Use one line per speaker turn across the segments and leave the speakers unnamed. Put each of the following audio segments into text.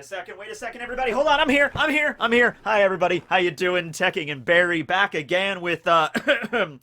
Wait a second, everybody. Hold on, I'm here. Hi, everybody. How you doing? Tekking and Barry back again with, The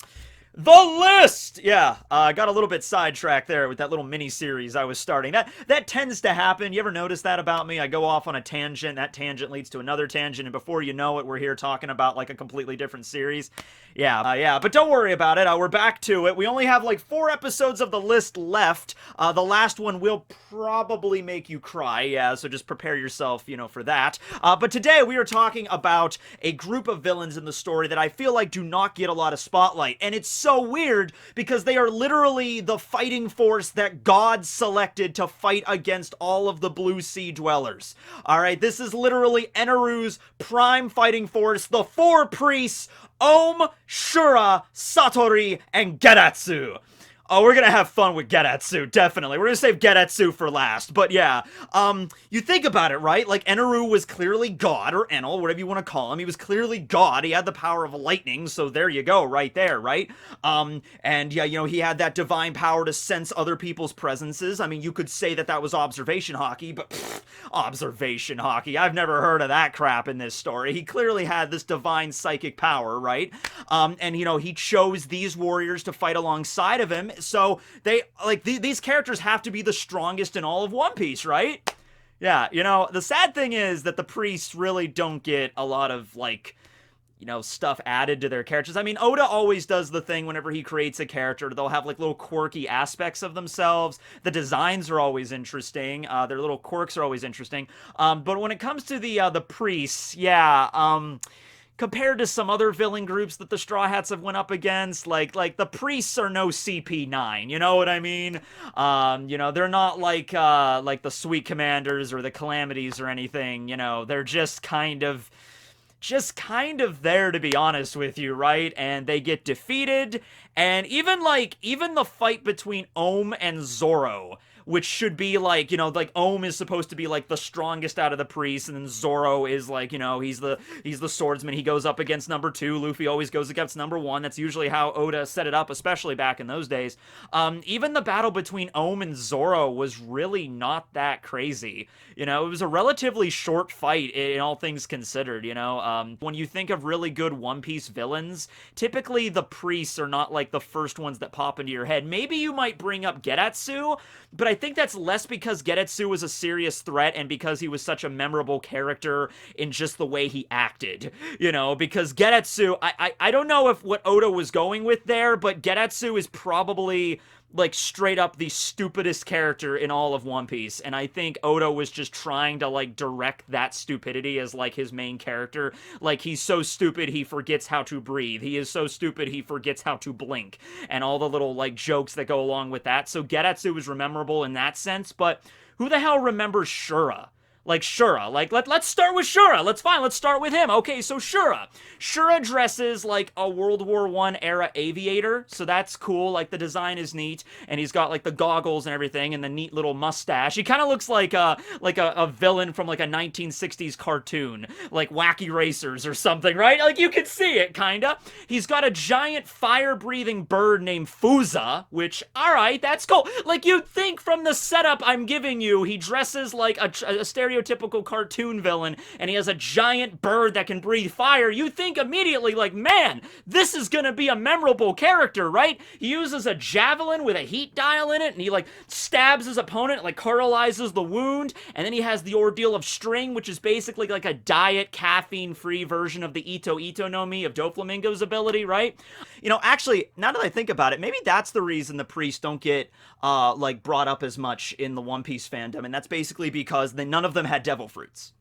List! Yeah, I got a little bit sidetracked there with that little mini-series I was starting. That tends to happen. You ever notice that about me? I go off on a tangent, that tangent leads to another tangent, and before you know it, we're here talking about, like, a completely different series. Yeah, but don't worry about it. We're back to it. We only have, like, 4 episodes of The List left. The last one will probably make you cry, yeah, so just prepare yourself, for that. But today we are talking about a group of villains in the story that I feel like do not get a lot of spotlight, and it's so weird because they are literally the fighting force that God selected to fight against all of the Blue Sea dwellers. Alright, this is literally Eneru's prime fighting force, the 4 priests, Om, Shura, Satori, and Gedatsu. Oh, we're gonna have fun with Gedatsu, definitely. We're gonna save Gedatsu for last, but yeah. You think about it, right? Like, Eneru was clearly God, or Enel, whatever you want to call him. He was clearly God. He had the power of lightning, so there you go, right there, right? And yeah, he had that divine power to sense other people's presences. I mean, you could say that was observation hockey, but observation hockey. I've never heard of that crap in this story. He clearly had this divine psychic power, right? And he chose these warriors to fight alongside of him. So they, like, these characters have to be the strongest in all of One Piece, right? Yeah, the sad thing is that the priests really don't get a lot of, like, stuff added to their characters. I mean, Oda always does the thing whenever he creates a character. They'll have, like, little quirky aspects of themselves. The designs are always interesting. Their little quirks are always interesting. But when it comes to the priests, yeah, compared to some other villain groups that the Straw Hats have went up against, like the priests are no CP9, you know what I mean? They're not like the Sweet Commanders or the Calamities or anything, they're just kind of there, to be honest with you, right? And they get defeated, and even the fight between Om and Zoro, which should be like, Om is supposed to be like the strongest out of the priests, and then Zoro is like, he's the swordsman. He goes up against number 2. Luffy always goes against number 1. That's usually how Oda set it up, especially back in those days. Even the battle between Om and Zoro was really not that crazy. It was a relatively short fight in all things considered, when you think of really good One Piece villains, typically the priests are not like the first ones that pop into your head. Maybe you might bring up Gedatsu, but I think that's less because Gedatsu was a serious threat and because he was such a memorable character in just the way he acted, because Gedatsu, I don't know if what Oda was going with there, but Gedatsu is probably, like, straight up the stupidest character in all of One Piece, and I think Oda was just trying to, like, direct that stupidity as, like, his main character. Like, he's so stupid he forgets how to breathe. He is so stupid he forgets how to blink, and all the little, like, jokes that go along with that. So Gedatsu is memorable in that sense, but who the hell remembers Shura? Like, Shura. Like, let's start with Shura. Let's start with him. Okay, so Shura. Shura dresses like a World War I era aviator, so that's cool. Like, the design is neat, and he's got, like, the goggles and everything, and the neat little mustache. He kind of looks like a villain from, like, a 1960s cartoon, like Wacky Racers or something, right? Like, you can see it, kinda. He's got a giant fire-breathing bird named Fuza, which, alright, that's cool. Like, you'd think from the setup I'm giving you, he dresses like a stereotypical cartoon villain, and he has a giant bird that can breathe fire. You think immediately, like, man, this is gonna be a memorable character, right? He uses a javelin with a heat dial in it, and he, like, stabs his opponent, like, cauterizes the wound, and then he has the ordeal of string, which is basically like a diet, caffeine-free version of the Ito Ito no Mi of Doflamingo's ability, right? Actually, now that I think about it, maybe that's the reason the priests don't get, like, brought up as much in the One Piece fandom, and that's basically because none of them had devil fruits.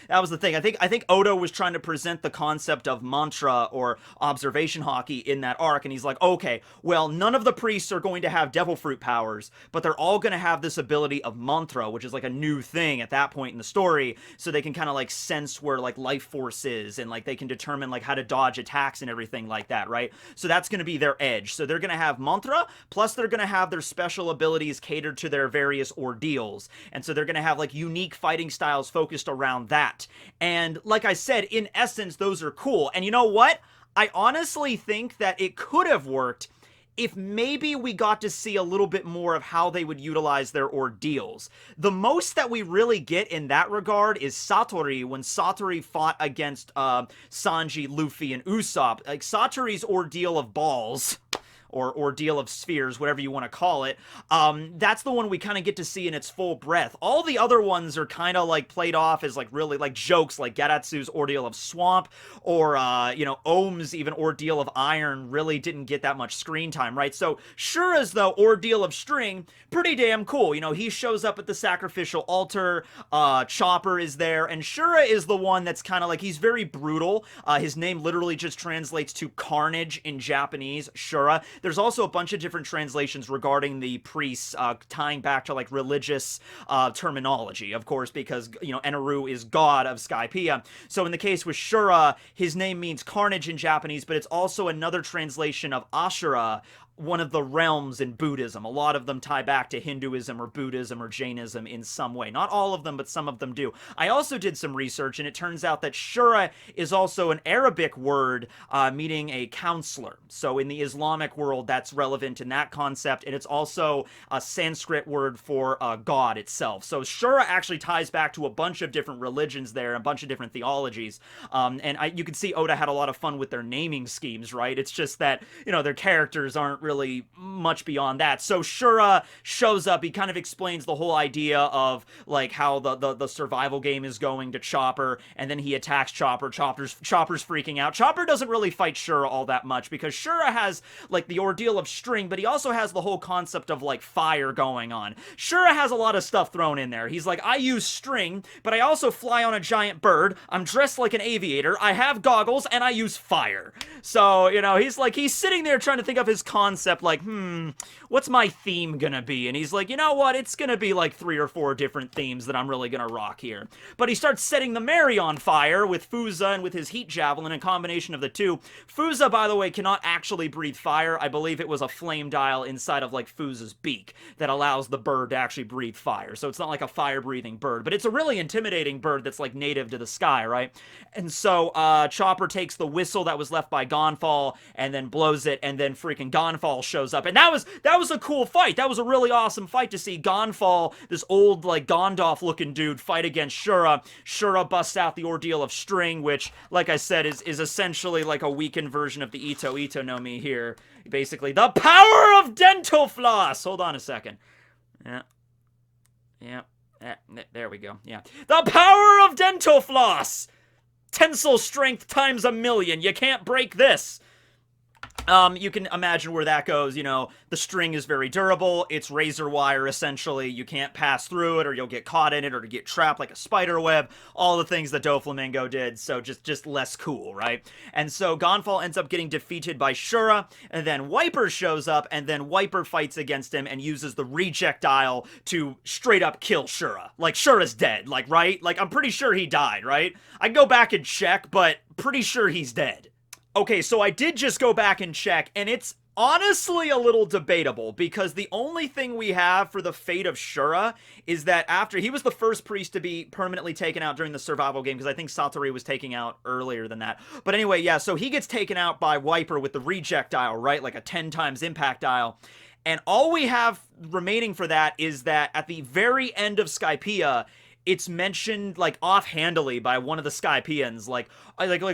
That was the thing. I think Oda was trying to present the concept of mantra or observation hockey in that arc, and he's like, okay, well, none of the priests are going to have devil fruit powers, but they're all going to have this ability of mantra, which is like a new thing at that point in the story, so they can kind of like sense where like life force is, and like they can determine like how to dodge attacks and everything like that, right? So that's going to be their edge. So they're going to have mantra, plus they're going to have their special abilities catered to their various ordeals, and so they're going to have like unique fighting styles focused around that. And like I said, in essence, those are cool. And you know what? I honestly think that it could have worked if maybe we got to see a little bit more of how they would utilize their ordeals. The most that we really get in that regard is Satori, when Satori fought against Sanji, Luffy, and Usopp. Like, Satori's ordeal of balls, or ordeal of spheres, whatever you want to call it, that's the one we kind of get to see in its full breadth. All the other ones are kind of like played off as like really like jokes, like Gedatsu's ordeal of swamp, or you know, Ohm's even ordeal of iron really didn't get that much screen time, right? So Shura's, though, ordeal of string, pretty damn cool. You know, he shows up at the sacrificial altar, Chopper is there, and Shura is the one that's kind of like, he's very brutal. His name literally just translates to carnage in Japanese, Shura. There's also a bunch of different translations regarding the priests, tying back to like religious terminology, of course, because, you know, Eneru is god of Skypiea. So in the case with Shura, his name means carnage in Japanese, but it's also another translation of Ashura, one of the realms in Buddhism. A lot of them tie back to Hinduism or Buddhism or Jainism in some way. Not all of them, but some of them do. I also did some research, and it turns out that Shura is also an Arabic word meaning a counselor. So in the Islamic world, that's relevant in that concept, and it's also a Sanskrit word for God itself. So Shura actually ties back to a bunch of different religions there, a bunch of different theologies. And you can see Oda had a lot of fun with their naming schemes, right? It's just that, you know, their characters aren't really much beyond that. So Shura shows up, he kind of explains the whole idea of like how the survival game is going to Chopper, and then he attacks Chopper. Chopper's freaking out. Chopper doesn't really fight Shura all that much, because Shura has like the ordeal of string, but he also has the whole concept of like fire going on. Shura has a lot of stuff thrown in there. He's like, I use string, but I also fly on a giant bird, I'm dressed like an aviator, I have goggles, and I use fire. So, you know, he's sitting there trying to think of his concept, like, what's my theme gonna be? And he's like, you know what, it's gonna be like 3 or 4 different themes that I'm really gonna rock here. But he starts setting the Mary on fire with Fuza and with his heat javelin, a combination of the two. Fuza, by the way, cannot actually breathe fire. I believe it was a flame dial inside of like Fuza's beak that allows the bird to actually breathe fire. So it's not like a fire-breathing bird, but it's a really intimidating bird that's like native to the sky, right? And so Chopper takes the whistle that was left by Gonfall and then blows it, and then freaking Gonfall shows up, and that was a cool fight. That was a really awesome fight to see Gonfall, this old like Gondorf looking dude, fight against Shura. Shura busts out the ordeal of string, which, like I said, is essentially like a weakened version of the Ito no Mi here. Basically, the power of dental floss. Hold on a second. Yeah. There we go. Yeah. The power of dental floss. Tensile strength times 1,000,000. You can't break this. You can imagine where that goes. You know, the string is very durable. It's razor wire, essentially. You can't pass through it, or you'll get caught in it, or to get trapped like a spider web. All the things that Doflamingo did, so just less cool, right? And so Gonfall ends up getting defeated by Shura, and then Wiper shows up, and then Wiper fights against him and uses the rejectile to straight up kill Shura. Like, Shura's dead, like, right? Like, I'm pretty sure he died, right? I can go back and check, but pretty sure he's dead. Okay, so I did just go back and check, and it's honestly a little debatable, because the only thing we have for the fate of Shura is that after he was the first priest to be permanently taken out during the survival game, because I think Satori was taken out earlier than that. But anyway, yeah, so he gets taken out by Wiper with the reject dial, right? Like a 10 times impact dial. And all we have remaining for that is that at the very end of Skypiea, it's mentioned, like, offhandedly by one of the Skypieans, like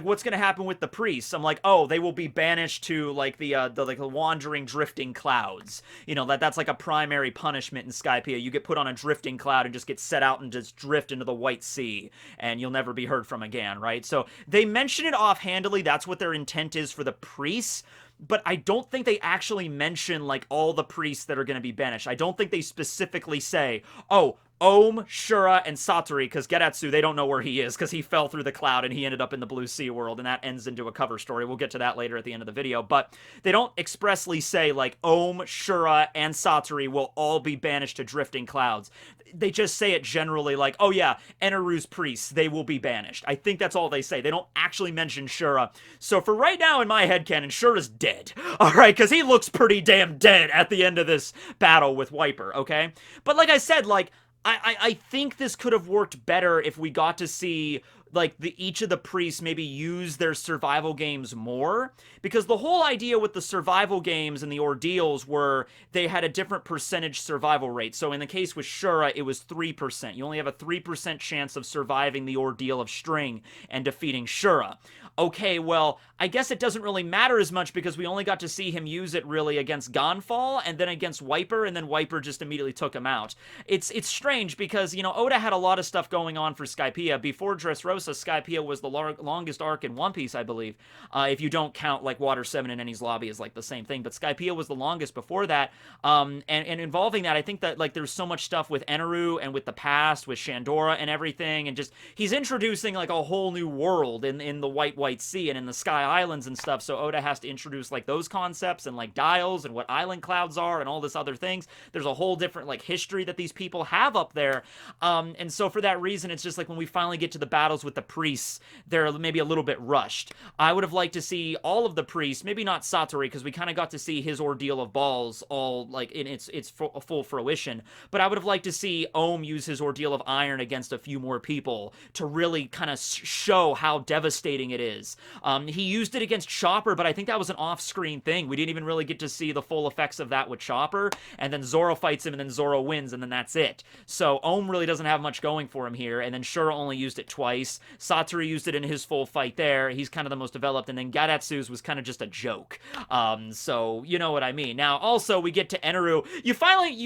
what's gonna happen with the priests? I'm like, oh, they will be banished to, like, the wandering, drifting clouds. You know, that's like a primary punishment in Skypiea. You get put on a drifting cloud and just get set out and just drift into the White Sea, and you'll never be heard from again, right? So they mention it offhandedly. That's what their intent is for the priests. But I don't think they actually mention, like, all the priests that are going to be banished. I don't think they specifically say, oh, Ohm, Shura, and Satori, because Gedatsu, they don't know where he is, because he fell through the cloud and he ended up in the Blue Sea world, and that ends into a cover story. We'll get to that later at the end of the video, but they don't expressly say, like, Ohm, Shura, and Satori will all be banished to drifting clouds. They just say it generally, like, oh yeah, Eneru's priests, they will be banished. I think that's all they say. They don't actually mention Shura. So for right now, in my headcanon, Shura's dead. Alright, because he looks pretty damn dead at the end of this battle with Wiper, okay? But like I said, like, I think this could have worked better if we got to see like each of the priests maybe use their survival games more, because the whole idea with the survival games and the ordeals were they had a different percentage survival rate. So in the case with Shura, it was 3%. You only have a 3% chance of surviving the ordeal of String and defeating Shura. Okay, well, I guess it doesn't really matter as much because we only got to see him use it really against Gonfall and then against Wiper, and then Wiper just immediately took him out. It's strange because, you know, Oda had a lot of stuff going on for Skypiea. Before Dressrosa, Skypiea was the longest arc in One Piece, I believe. If you don't count, like, Water 7 and Enies Lobby is, like, the same thing. But Skypiea was the longest before that. And involving that, I think that, like, there's so much stuff with Eneru and with the past, with Shandora and everything. And just, he's introducing, like, a whole new world in the White Sea and in the Sky Islands and stuff. So Oda has to introduce, like, those concepts and, like, dials and what island clouds are and all this other things. There's a whole different, like, history that these people have up there. And so for that reason, it's just like when we finally get to the battles with the priests, they're maybe a little bit rushed. I would have liked to see all of the priests, maybe not Satori, because we kind of got to see his ordeal of balls all, like, in its full fruition. But I would have liked to see Ohm use his ordeal of iron against a few more people to really kind of show how devastating it is. He used it against Chopper, but I think that was an off-screen thing. We didn't even really get to see the full effects of that with Chopper, and then Zoro fights him, and then Zoro wins, and then that's it. So Ohm really doesn't have much going for him here, and then Shura only used it twice. Satori used it in his full fight there. He's kind of the most developed, and then Gedatsu's was kind of just a joke. So you know what I mean. Now, also, we get to Eneru.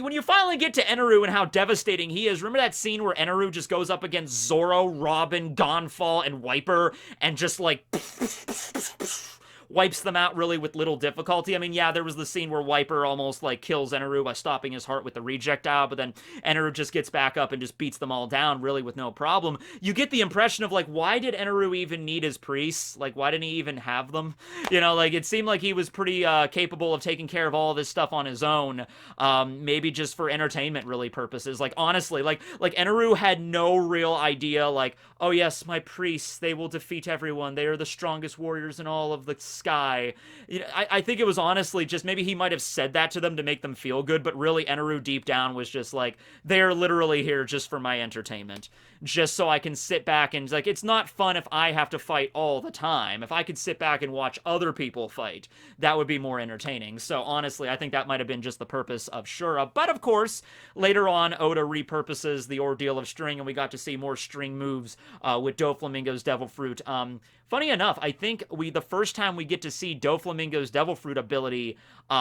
When you finally get to Eneru and how devastating he is, remember that scene where Eneru just goes up against Zoro, Robin, Gonfall, and Wiper, and just, like, wipes them out really with little difficulty. I mean, yeah, there was the scene where Wiper almost, like, kills Eneru by stopping his heart with the rejectile, but then Eneru just gets back up and just beats them all down really with no problem. You get the impression of, like, why did Eneru even need his priests? Like, why didn't he even have them? You know, like, it seemed like he was pretty capable of taking care of all this stuff on his own, maybe just for entertainment really purposes. Like, honestly, like Eneru had no real idea, like, oh yes, my priests, they will defeat everyone. They are the strongest warriors in all of the sky. You know, I think it was honestly just maybe he might have said that to them to make them feel good, but really Eneru deep down was just like, they're literally here just for my entertainment. Just so I can sit back and, like, it's not fun if I have to fight all the time. If I could sit back and watch other people fight, that would be more entertaining. So honestly, I think that might have been just the purpose of Shura. But of course, later on, Oda repurposes the ordeal of String, and we got to see more String moves with Doflamingo's Devil Fruit. Funny enough, I think the first time we get to see Doflamingo's Devil Fruit ability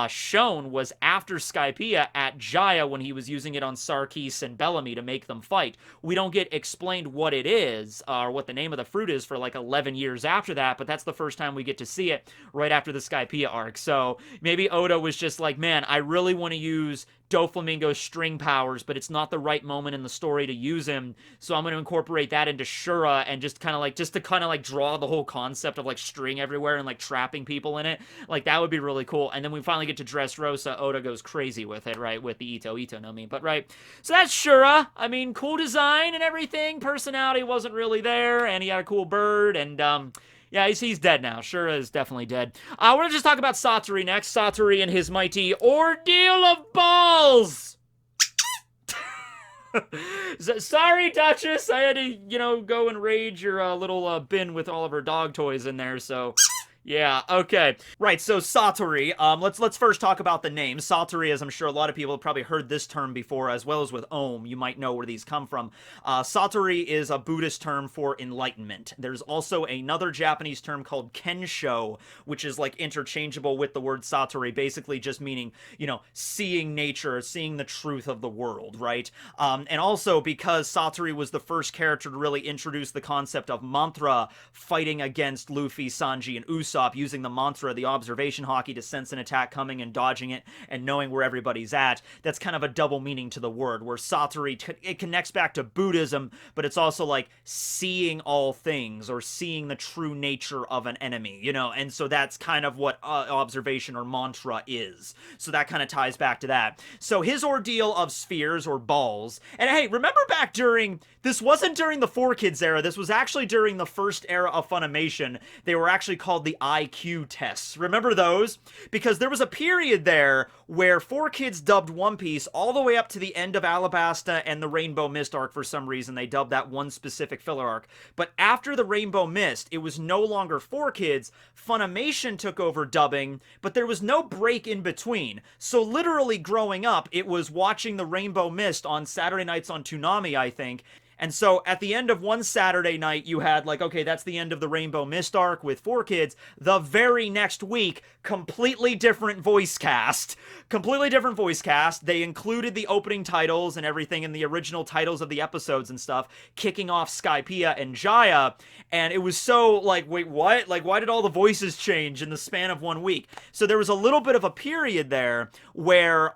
shown was after Skypiea at Jaya when he was using it on Sarkis and Bellamy to make them fight. We don't get explained what it is or what the name of the fruit is for like 11 years after that, but that's the first time we get to see it right after the Skypiea arc. So maybe Oda was just like, man, I really want to use Doflamingo's string powers, but it's not the right moment in the story to use him, so I'm going to incorporate that into Shura and just to kind of like draw the whole concept of like string everywhere and like trapping people in it. Like, that would be really cool. And then we finally get to Dressrosa. Oda goes crazy with it, right, with the Ito no me, but right. So that's Shura. I mean, cool design and everything. Personality wasn't really there, and he had a cool bird, and yeah, he's dead now. Shura is definitely dead. We're going to just talk about Satori next. Satori and his mighty Ordeal of Balls! Sorry, Duchess. I had to, go and raid your little bin with all of her dog toys in there, so... Yeah, okay. Right, so Satori, let's first talk about the name. Satori, as I'm sure a lot of people have probably heard this term before, as well as with Ohm. You might know where these come from. Satori is a Buddhist term for enlightenment. There's also another Japanese term called Kensho, which is like interchangeable with the word Satori, basically just meaning, seeing nature, seeing the truth of the world, right? And also because Satori was the first character to really introduce the concept of mantra fighting against Luffy, Sanji, and Usopp, using the mantra, the observation hockey, to sense an attack coming and dodging it and knowing where everybody's at. That's kind of a double meaning to the word, where Satori, it connects back to Buddhism, but it's also like seeing all things or seeing the true nature of an enemy, and so that's kind of what observation or mantra is. So that kind of ties back to that. So his ordeal of spheres or balls, and hey, remember back this wasn't during the 4Kids era, this was actually during the first era of Funimation. They were actually called the IQ tests. Remember those? Because there was a period there where 4Kids dubbed One Piece all the way up to the end of Alabasta and the Rainbow Mist arc for some reason. They dubbed that one specific filler arc. But after the Rainbow Mist, it was no longer 4Kids. Funimation took over dubbing, but there was no break in between. So literally growing up, it was watching the Rainbow Mist on Saturday nights on Toonami, I think. And so at the end of one Saturday night, you had like, okay, that's the end of the Rainbow Mist arc with 4Kids. The very next week, completely different voice cast. Completely different voice cast. They included the opening titles and everything in the original titles of the episodes and stuff, kicking off Skypiea and Jaya. And it was so like, wait, what? Like, why did all the voices change in the span of 1 week? So there was a little bit of a period there where,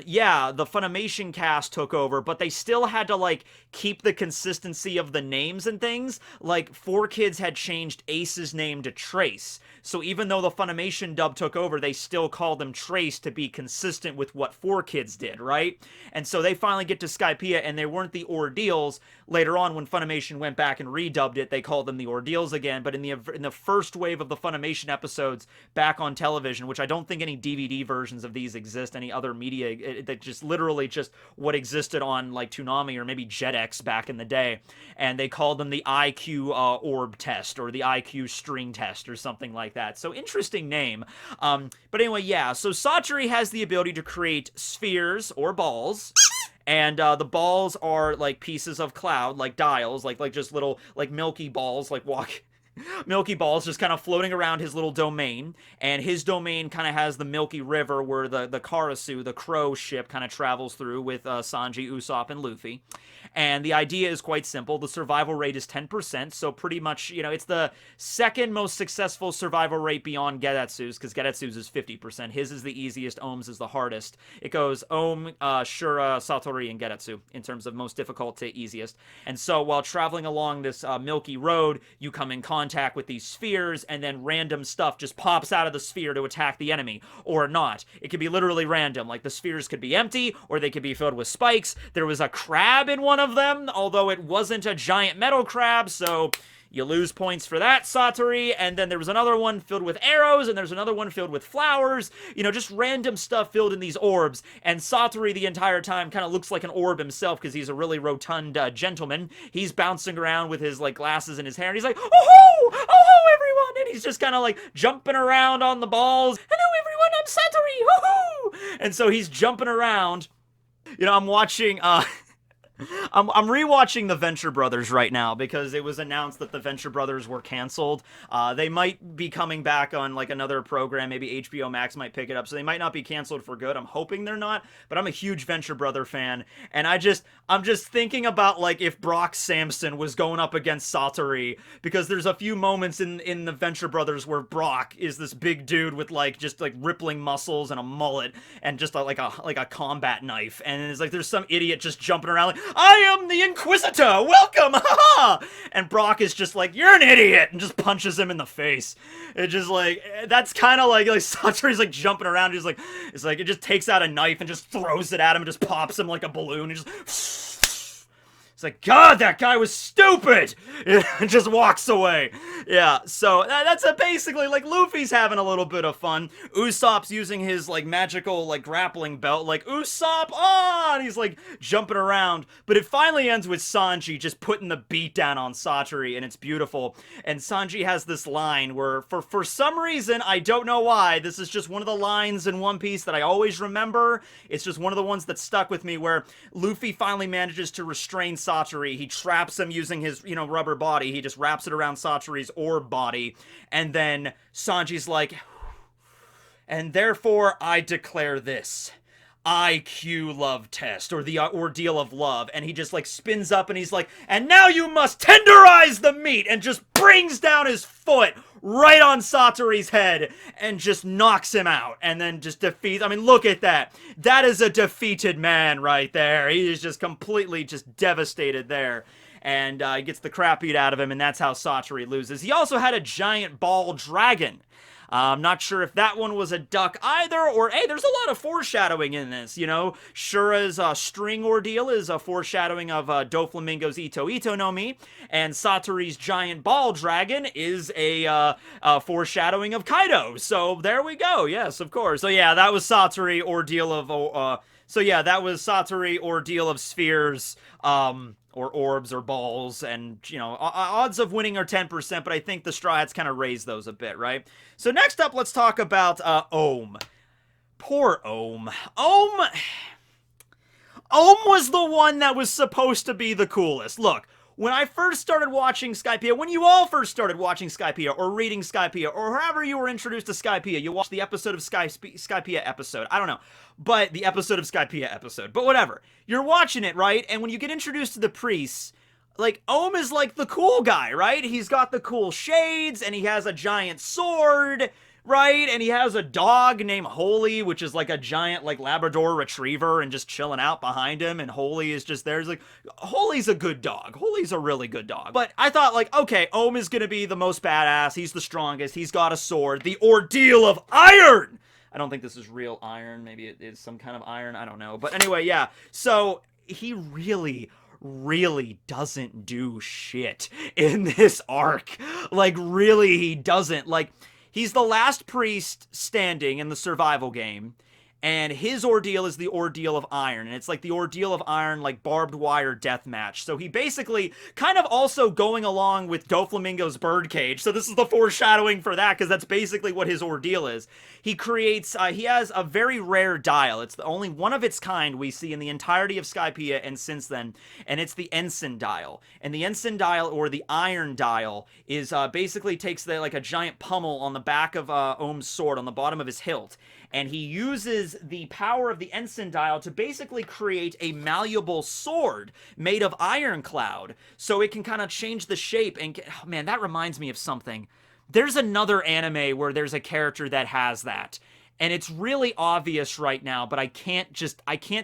yeah, the Funimation cast took over, but they still had to like keep the consistency of the names and things. Like 4Kids had changed Ace's name to Trace. So even though the Funimation dub took over, they still called them Trace to be consistent with what 4Kids did, right? And so they finally get to Skypiea, and they weren't the Ordeals. Later on, when Funimation went back and redubbed it, they called them the Ordeals again. But in the first wave of the Funimation episodes back on television, which I don't think any DVD versions of these exist, any other media, that just literally just what existed on like Toonami or maybe Jetix back in the day, and they called them the IQ orb test or the IQ string test or something like that. So interesting name. But anyway, yeah, so Satori has the ability to create spheres or balls. And the balls are like pieces of cloud, like dials, like just little like milky balls, like Milky Balls just kind of floating around his little domain, and his domain kind of has the Milky River where the Karasu, the crow ship, kind of travels through with Sanji, Usopp, and Luffy. And the idea is quite simple. The survival rate is 10%, so pretty much, you know, it's the second most successful survival rate beyond Gedatsu's, because Gedatsu's is 50%. His is the easiest, Ohm's is the hardest. It goes Ohm, Shura, Satori, and Gedatsu in terms of most difficult to easiest. And so while traveling along this milky road, you come in contact with these spheres, and then random stuff just pops out of the sphere to attack the enemy, or not. It could be literally random, like the spheres could be empty, or they could be filled with spikes. There was a crab in one of them, although it wasn't a giant metal crab, so you lose points for that, Satori. And then there was another one filled with arrows, and there's another one filled with flowers. You know, just random stuff filled in these orbs. And Satori the entire time kind of looks like an orb himself because he's a really rotund gentleman. He's bouncing around with his like glasses in his hair, and he's like, oh ho, everyone! And he's just kind of like jumping around on the balls. Hello, everyone, I'm Satori! Ho! And so he's jumping around. You know, I'm watching, I'm rewatching the Venture Brothers right now because it was announced that the Venture Brothers were canceled. They might be coming back on like another program. Maybe HBO Max might pick it up, so they might not be canceled for good. I'm hoping they're not, but I'm a huge Venture Brother fan, and I'm just thinking about like if Brock Samson was going up against Satori, because there's a few moments in the Venture Brothers where Brock is this big dude with like just like rippling muscles and a mullet and just like a combat knife, and it's like there's some idiot just jumping around like, I am the Inquisitor! Welcome! Ha! And Brock is just like, you're an idiot! And just punches him in the face. It just like, that's kind of like Satori's like jumping around. He's like, it's like, it just takes out a knife and just throws it at him and just pops him like a balloon. And just, it's like, God, that guy was stupid! And just walks away. Yeah, so that's basically, like, Luffy's having a little bit of fun. Usopp's using his, like, magical, like, grappling belt, like, Usopp, on! He's, like, jumping around. But it finally ends with Sanji just putting the beat down on Satori, and it's beautiful. And Sanji has this line where, for some reason, I don't know why, this is just one of the lines in One Piece that I always remember. It's just one of the ones that stuck with me, where Luffy finally manages to restrain Satori. He traps him using his, you know, rubber body. He just wraps it around Satori's orb body. And then Sanji's like, and therefore I declare this IQ love test, or the ordeal of love. And he just like spins up and he's like, and now you must tenderize the meat, and just brings down his foot right on Satori's head and just knocks him out, and then just defeats. I mean, look at that. That is a defeated man right there. He is just completely just devastated there. and he gets the crap beat out of him, and that's how Satori loses. He also had a giant ball dragon. I'm not sure if that one was a duck either, or, hey, there's a lot of foreshadowing in this, you know? Shura's string ordeal is a foreshadowing of Doflamingo's Ito Ito no Mi, and Satori's giant ball dragon is a foreshadowing of Kaido. So there we go, yes, of course. So yeah, that was Satori ordeal of spheres, or orbs or balls, and, you know, odds of winning are 10%, but I think the Straw Hats kind of raised those a bit, right? So next up, let's talk about Ohm. Poor Ohm. Ohm was the one that was supposed to be the coolest. Look, when I first started watching Skypiea, when you all first started watching Skypiea, or reading Skypiea, or however you were introduced to Skypiea, you watched the episode of Skypiea episode, I don't know, but the episode of Skypiea episode, but whatever. You're watching it, right? And when you get introduced to the priests, like, Ohm is like the cool guy, right? He's got the cool shades, and he has a giant sword, right? And he has a dog named Holy, which is like a giant, like, Labrador retriever, and just chilling out behind him, and Holy is just there. It's like, Holy's a good dog. Holy's a really good dog. But I thought, like, okay, Ohm is gonna be the most badass, he's the strongest, he's got a sword, the ordeal of iron! I don't think this is real iron, maybe it is some kind of iron, I don't know. But anyway, yeah, so he really doesn't do shit in this arc. Like, really, he doesn't. Like, he's the last priest standing in the survival game, and his ordeal is the ordeal of iron, and it's like the ordeal of iron, like, barbed wire death match. So he basically, kind of also going along with Doflamingo's birdcage, so this is the foreshadowing for that, because that's basically what his ordeal is. He creates, he has a very rare dial. It's the only one of its kind we see in the entirety of Skypiea and since then, and it's the Ensign dial. And the Ensign dial, or the iron dial, is basically takes like a giant pummel on the back of Ohm's sword, on the bottom of his hilt, and he uses the power of the Ensign dial to basically create a malleable sword made of ironclad, so it can kind of change the shape and get, oh man, that reminds me of something. There's another anime where there's a character that has that, and it's really obvious right now, but I can't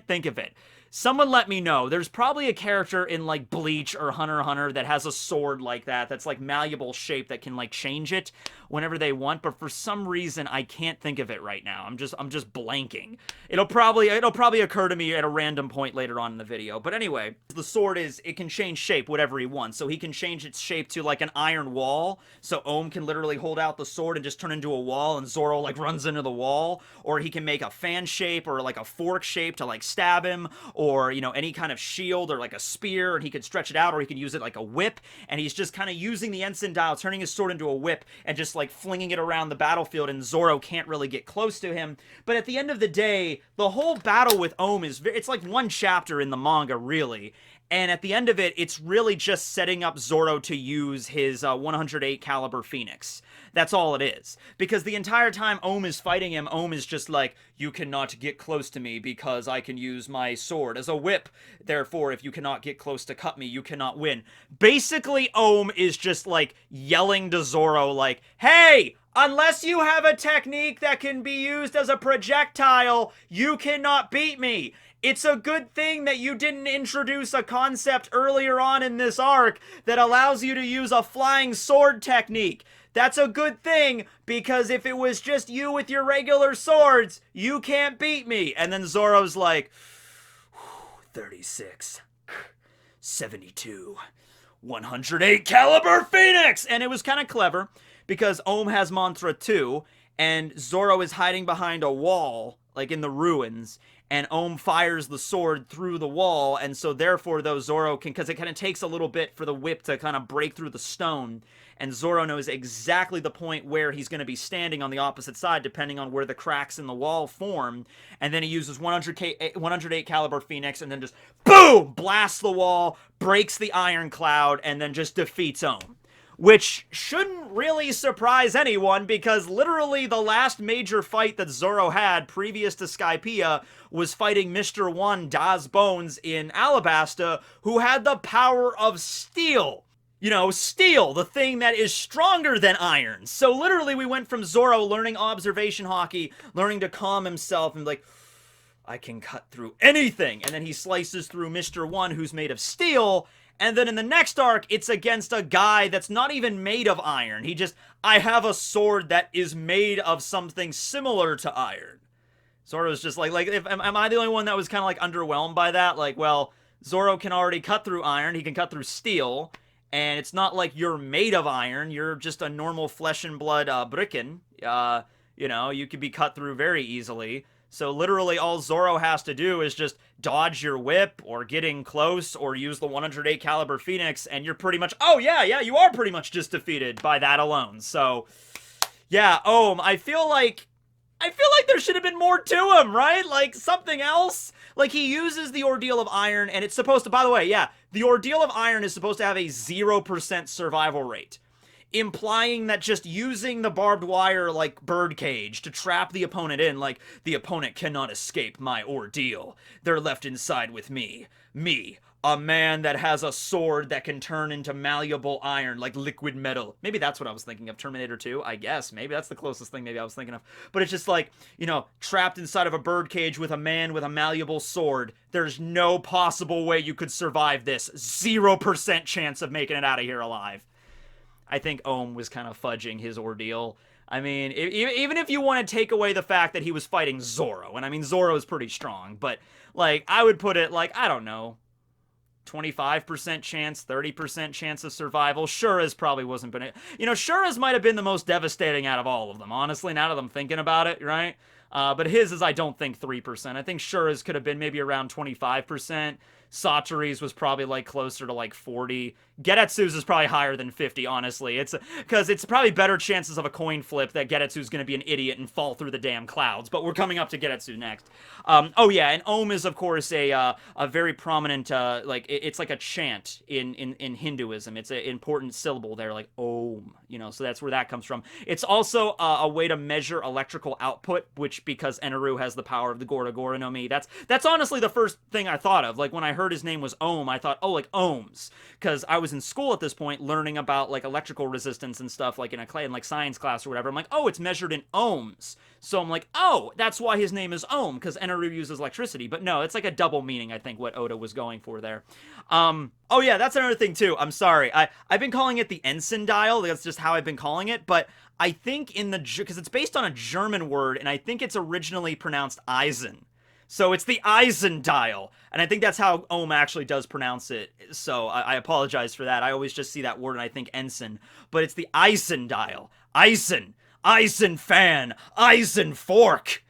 think of it. Someone let me know. There's probably a character in, like, Bleach or Hunter x Hunter that has a sword like that, that's, like, malleable shape that can, like, change it whenever they want, but for some reason, I can't think of it right now. I'm just blanking. It'll probably occur to me at a random point later on in the video. But anyway, the sword it can change shape whatever he wants. So he can change its shape to, like, an iron wall, so Ohm can literally hold out the sword and just turn into a wall, and Zoro, like, runs into the wall. Or he can make a fan shape, or, like, a fork shape to, like, stab him, or, you know, any kind of shield, or like a spear, and he could stretch it out, or he could use it like a whip, and he's just kind of using the Ensign dial, turning his sword into a whip, and just, like, flinging it around the battlefield, and Zoro can't really get close to him. But at the end of the day, the whole battle with Ohm it's like one chapter in the manga, really. And at the end of it, it's really just setting up Zoro to use his 108 caliber Phoenix. That's all it is. Because the entire time Ohm is fighting him, Ohm is just like, you cannot get close to me because I can use my sword as a whip. Therefore, if you cannot get close to cut me, you cannot win. Basically, Ohm is just, like, yelling to Zoro, like, hey! Unless you have a technique that can be used as a projectile, you cannot beat me. It's a good thing that you didn't introduce a concept earlier on in this arc that allows you to use a flying sword technique. That's a good thing, because if it was just you with your regular swords, you can't beat me. And then Zoro's like, 36, 72, 108 caliber Phoenix! And it was kind of clever, because Ohm has Mantra too, and Zoro is hiding behind a wall, like in the ruins, and Ohm fires the sword through the wall, and so therefore, though, Zoro can, because it kind of takes a little bit for the whip to kind of break through the stone, and Zoro knows exactly the point where he's going to be standing on the opposite side, depending on where the cracks in the wall form, and then he uses 108 caliber Phoenix, and then just, boom, blasts the wall, breaks the ironclad, and then just defeats Ohm. Which shouldn't really surprise anyone, because literally the last major fight that Zoro had previous to Skypiea was fighting Mr. 1 Das Bones in Alabasta, who had the power of steel. You know, steel, the thing that is stronger than iron. So literally we went from Zoro learning observation hockey, learning to calm himself, and like, I can cut through anything. And then he slices through Mr. 1, who's made of steel, And then in the next arc, it's against a guy that's not even made of iron. I have a sword that is made of something similar to iron. Zoro's just like am I the only one that was kind of like underwhelmed by that? Like, well, Zoro can already cut through iron, he can cut through steel, and it's not like you're made of iron, you're just a normal flesh and blood Bricken. You could be cut through very easily. So literally all Zoro has to do is just dodge your whip or get in close or use the 108 caliber Phoenix, and you're pretty much, oh yeah, you are pretty much just defeated by that alone. So yeah, I feel like there should have been more to him, right? Like something else. Like he uses the Ordeal of Iron, and it's supposed to, by the way, yeah, the Ordeal of Iron is supposed to have a 0% survival rate, implying that just using the barbed wire like birdcage to trap the opponent in, like, the opponent cannot escape my ordeal. They're left inside with me, a man that has a sword that can turn into malleable iron, like liquid metal. Maybe that's what I was thinking of, Terminator 2, I guess. Maybe that's the closest thing maybe I was thinking of. But it's just like, trapped inside of a birdcage with a man with a malleable sword. There's no possible way you could survive this. 0% chance of making it out of here alive. I think Ohm was kind of fudging his ordeal. I mean, even if you want to take away the fact that he was fighting Zoro, and I mean, Zoro is pretty strong, but, like, I would put it, like, I don't know, 25% chance, 30% chance of survival. Shura's probably wasn't been... Shura's might have been the most devastating out of all of them, honestly, now that I'm thinking about it, right? But his is, I don't think, 3%. I think Shura's could have been maybe around 25%. Satoru's was probably, like, closer to, like, 40. Gedatsu's is probably higher than 50, honestly. Because it's probably better chances of a coin flip that Gedatsu's gonna be an idiot and fall through the damn clouds. But we're coming up to Gedatsu next. And Om is, of course, a very prominent, it's like a chant in Hinduism. It's an important syllable there, like Om, so that's where that comes from. It's also a way to measure electrical output, which, because Eneru has the power of the Gora Gora no Mi, that's honestly the first thing I thought of. Like, when I heard his name was Om, I thought, oh, like ohms, because I was in school at this point learning about, like, electrical resistance and stuff, like in like science class or whatever. I'm like, oh, it's measured in ohms. So I'm like, oh, that's why his name is Om, because Eneru uses electricity. But no, it's like a double meaning, I think, what Oda was going for there. Oh yeah, that's another thing too. I'm sorry. I've been calling it the Ensign dial. That's just how I've been calling it. But I think because it's based on a German word, and I think it's originally pronounced Eisen. So it's the Eisen dial, and I think that's how Ohm actually does pronounce it. So I apologize for that. I always just see that word and I think ensign, but it's the Eisen dial. Eisen fan, Eisen fork,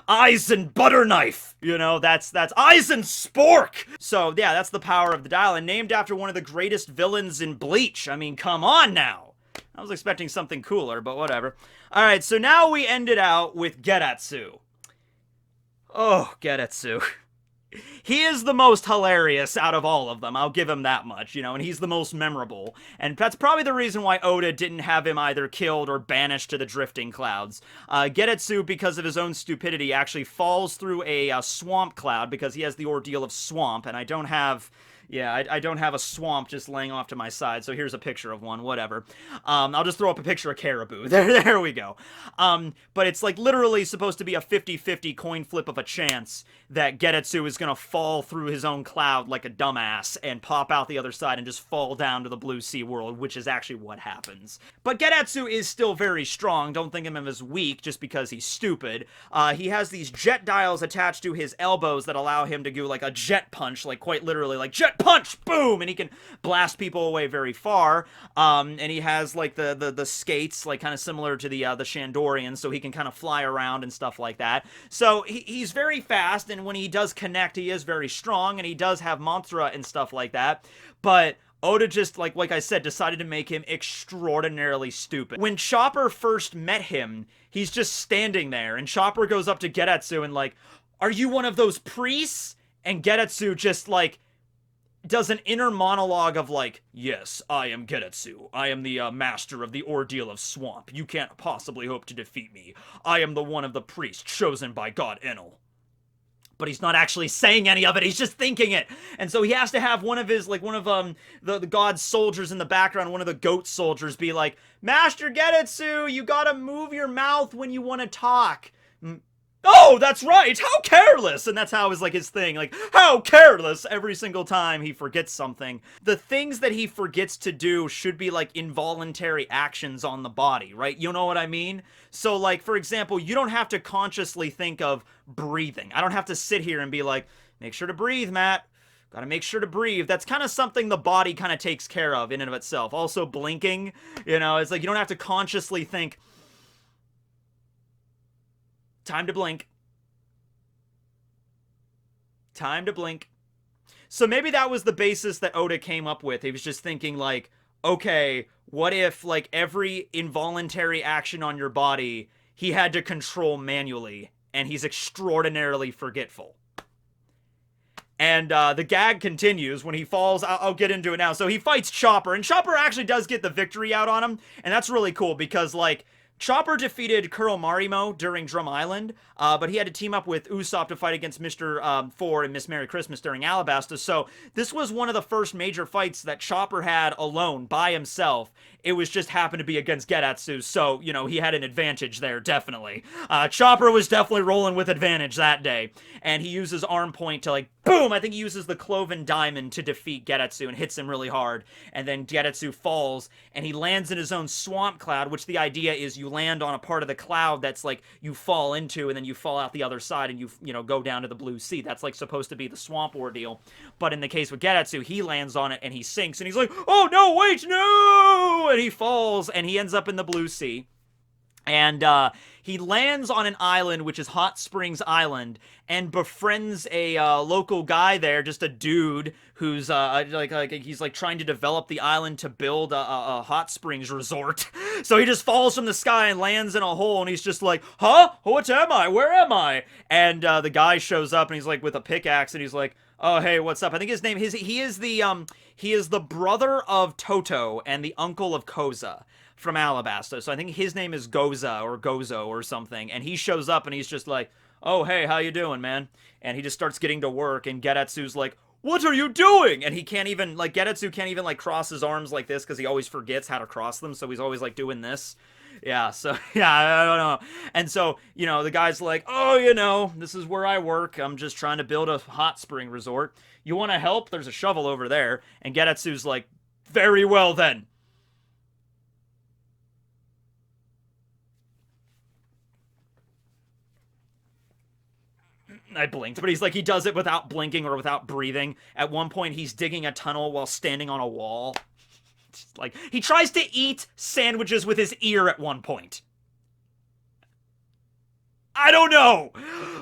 Eisen butter knife. That's Eisen spork. So yeah, that's the power of the dial, and named after one of the greatest villains in Bleach. I mean, come on now. I was expecting something cooler, but whatever. All right, so now we ended out with Gedatsu. Oh, Gedatsu. He is the most hilarious out of all of them, I'll give him that much, and he's the most memorable. And that's probably the reason why Oda didn't have him either killed or banished to the drifting clouds. Gedatsu, because of his own stupidity, actually falls through a swamp cloud because he has the ordeal of swamp, and I don't have... Yeah, I don't have a swamp just laying off to my side, so here's a picture of one, whatever. I'll just throw up a picture of Caribou. There we go. But it's like literally supposed to be a 50-50 coin flip of a chance that Gedatsu is gonna fall through his own cloud like a dumbass and pop out the other side and just fall down to the blue sea world, which is actually what happens. But Gedatsu is still very strong. Don't think of him as weak just because he's stupid. He has these jet dials attached to his elbows that allow him to do like a jet punch, like quite literally, like jet punch, boom, and he can blast people away very far. And he has like the skates, like kind of similar to the Shandorians, so he can kind of fly around and stuff like that. So he's very fast, and when he does connect, he is very strong, and he does have mantra and stuff like that. But Oda just, like I said, decided to make him extraordinarily stupid. When Chopper first met him, he's just standing there, and Chopper goes up to Gedatsu and like, "Are you one of those priests?" And Gedatsu just like does an inner monologue of like, "Yes, I am Gedatsu. I am the master of the ordeal of swamp. You can't possibly hope to defeat me. I am the one of the priests chosen by God Enel." But he's not actually saying any of it, he's just thinking it. And so he has to have one of his, like, one of the god's soldiers in the background, one of the goat soldiers, be like, "Master Gedatsu, you gotta move your mouth when you want to talk." Oh, that's right. How careless. And that's how is like his thing. Like, how careless every single time he forgets something. The things that he forgets to do should be like involuntary actions on the body, right? You know what I mean? So like, for example, you don't have to consciously think of breathing. I don't have to sit here and be like, make sure to breathe, Matt. Gotta make sure to breathe. That's kind of something the body kind of takes care of in and of itself. Also, blinking, it's like you don't have to consciously think, time to blink. Time to blink. So maybe that was the basis that Oda came up with. He was just thinking like, okay, what if like every involuntary action on your body he had to control manually, and he's extraordinarily forgetful. And the gag continues when he falls. I'll get into it now. So he fights Chopper, and Chopper actually does get the victory out on him, and that's really cool because like Chopper defeated Kuromarimo during Drum Island, but he had to team up with Usopp to fight against Mr. Four and Miss Merry Christmas during Alabasta. So this was one of the first major fights that Chopper had alone, by himself. It was just happened to be against Gedatsu, so, he had an advantage there, definitely. Chopper was definitely rolling with advantage that day, and he uses Arm Point to, like, boom! I think he uses the Cloven Diamond to defeat Gedatsu and hits him really hard, and then Gedatsu falls, and he lands in his own Swamp Cloud, which the idea is you land on a part of the cloud that's, like, you fall into, and then you fall out the other side, and you go down to the Blue Sea. That's, like, supposed to be the Swamp Ordeal. But in the case with Gedatsu, he lands on it, and he sinks, and he's like, oh, no, wait, no! And he falls, and he ends up in the Blue Sea. And he lands on an island, which is Hot Springs Island, and befriends a local guy there, just a dude who's he's like trying to develop the island to build a hot springs resort. So he just falls from the sky and lands in a hole, and he's just like, huh? What am I? Where am I? And the guy shows up, and he's like with a pickaxe, and he's like, oh, hey, what's up? I think his name, he is the brother of Toto and the uncle of Koza from Alabasta. So I think his name is Goza or Gozo or something. And he shows up and he's just like, oh, hey, how you doing, man? And he just starts getting to work, and Gedatsu's like, what are you doing? And he can't even, like, Gedatsu can't even, like, cross his arms like this because he always forgets how to cross them. So he's always, like, doing this. Yeah, so, yeah, I don't know. And so, the guy's like, oh, this is where I work. I'm just trying to build a hot spring resort. You want to help? There's a shovel over there. And Gedatsu's like, very well then. I blinked, but he's like, he does it without blinking or without breathing. At one point, he's digging a tunnel while standing on a wall. Like, he tries to eat sandwiches with his ear at one point. I don't know.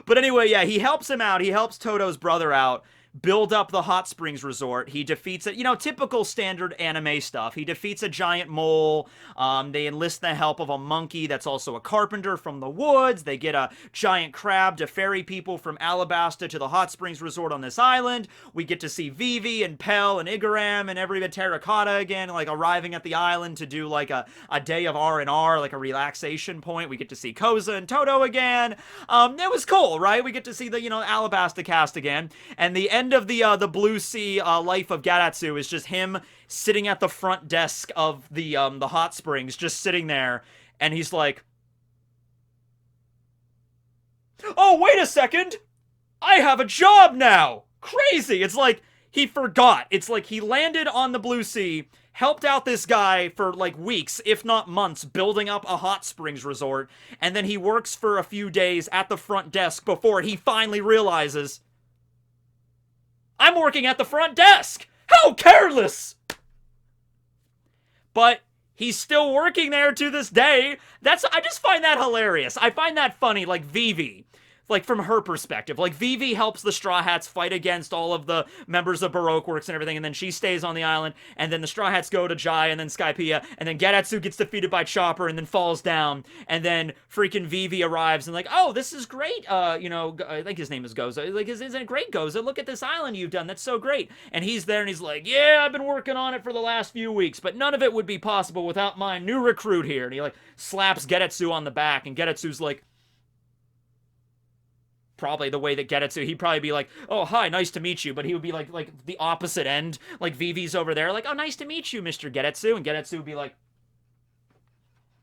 But anyway, yeah, he helps him out. He helps Toto's brother out, build up the hot springs resort. He defeats it, typical standard anime stuff. He defeats a giant mole. They enlist the help of a monkey that's also a carpenter from the woods. They get a giant crab to ferry people from Alabasta to the hot springs resort on this island. We get to see Vivi and Pell and Igaram and every Terracotta again, like arriving at the island to do like a day of R&R, like a relaxation point. We get to see Koza and Toto again. It was cool, right? We get to see the, Alabasta cast again. And the end of the Blue Sea life of Gedatsu is just him sitting at the front desk of the hot springs, just sitting there, and he's like, oh, wait a second! I have a job now! Crazy! It's like, he forgot. It's like he landed on the Blue Sea, helped out this guy for like weeks, if not months, building up a hot springs resort, and then he works for a few days at the front desk before he finally realizes, I'm working at the front desk! How careless! But he's still working there to this day. I just find that hilarious. I find that funny, like Vivi. Like, from her perspective. Like, Vivi helps the Straw Hats fight against all of the members of Baroque Works and everything, and then she stays on the island, and then the Straw Hats go to Jai, and then Skypiea, and then Gedatsu gets defeated by Chopper, and then falls down, and then freaking Vivi arrives, and like, oh, this is great, I think his name is Goza. Like, isn't it great, Goza? Look at this island you've done, that's so great. And he's there, and he's like, yeah, I've been working on it for the last few weeks, but none of it would be possible without my new recruit here. And he, like, slaps Gedatsu on the back, and Gedatsu's like, probably the way that Gedatsu, he'd probably be like, oh, hi, nice to meet you, but he would be like the opposite end, like Vivi's over there, like, oh, nice to meet you, Mr. Gedatsu, and Gedatsu would be like,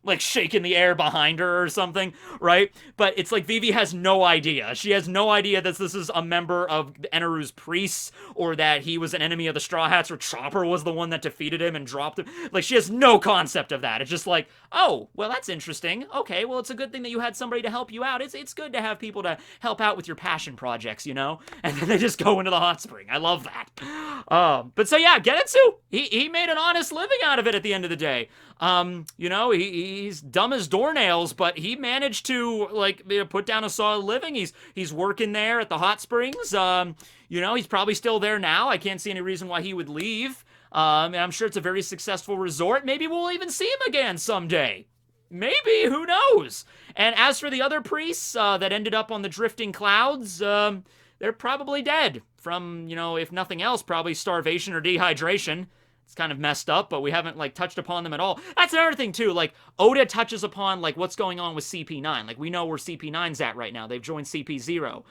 like shaking the air behind her or something, right? But it's like Vivi has no idea. She has no idea that this is a member of Eneru's priests, or that he was an enemy of the Straw Hats, or Chopper was the one that defeated him and dropped him. Like, she has no concept of that. It's just like, oh, well, that's interesting. Okay, well, it's a good thing that you had somebody to help you out. It's good to have people to help out with your passion projects, you know? And then they just go into the hot spring. I love that. But so yeah, Gedatsu, he made an honest living out of it at the end of the day. You know, he's dumb as doornails, but he managed to, like, put down a solid living. He's working there at the hot springs. You know, he's probably still there now. I can't see any reason why he would leave. And I'm sure it's a very successful resort. Maybe we'll even see him again someday. Maybe, who knows? And as for the other priests that ended up on the drifting clouds, they're probably dead from, you know, if nothing else, probably starvation or dehydration. It's kind of messed up, but we haven't, like, touched upon them at all. That's another thing, too. Like, Oda touches upon, like, what's going on with CP9. Like, we know where CP9's at right now. They've joined CP0.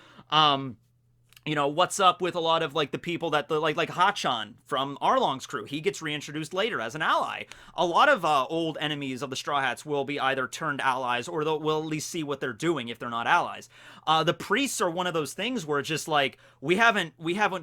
You know, what's up with a lot of, like, the people that, like Hachan from Arlong's crew. He gets reintroduced later as an ally. A lot of old enemies of the Straw Hats will be either turned allies, or we'll at least see what they're doing if they're not allies. The priests are one of those things where it's just like, we haven't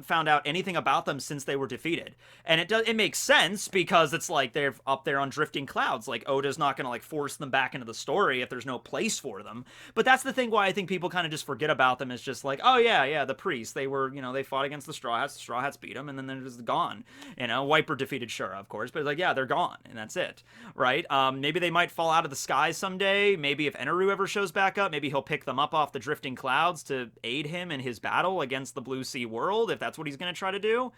found out anything about them since they were defeated. And it makes sense, because it's like they're up there on drifting clouds. Like, Oda's not going to, like, force them back into the story if there's no place for them. But that's the thing why I think people kind of just forget about them, is just like, oh yeah, the priests. They were, you know, they fought against the Straw Hats beat them, and then they're just gone. You know, Wiper defeated Shura, of course, but it's like, yeah, they're gone, and that's it, right? Maybe they might fall out of the sky someday. Maybe if Eneru ever shows back up, maybe he'll pick them up off the drifting clouds to aid him in his battle against the Blue Sea world, if that's what he's going to try to do.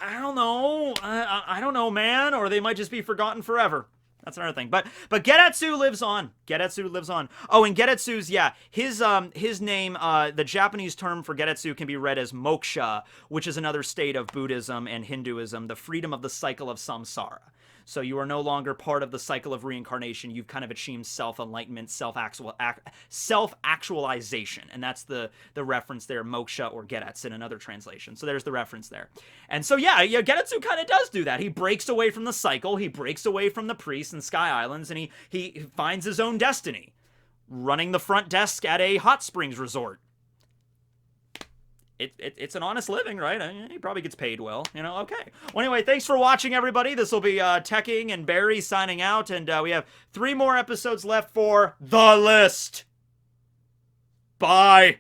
I don't know. I don't know, man. Or they might just be forgotten forever. That's another thing. But Gedatsu lives on. Gedatsu lives on. Oh, and Gedatsu's, yeah, his name, the Japanese term for Gedatsu can be read as moksha, which is another state of Buddhism and Hinduism, the freedom of the cycle of samsara. So you are no longer part of the cycle of reincarnation. You've kind of achieved self-enlightenment, self-actualization. And that's the reference there, moksha or Gedatsu in another translation. So there's the reference there. And so, yeah, Gedatsu kind of does do that. He breaks away from the cycle. He breaks away from the priests and Sky Islands, and he finds his own destiny, running the front desk at a hot springs resort. It's an honest living, right? I mean, he probably gets paid well, you know? Okay. Well, anyway, thanks for watching, everybody. This will be Tekking and Barry signing out, and we have 3 more episodes left for The List. Bye.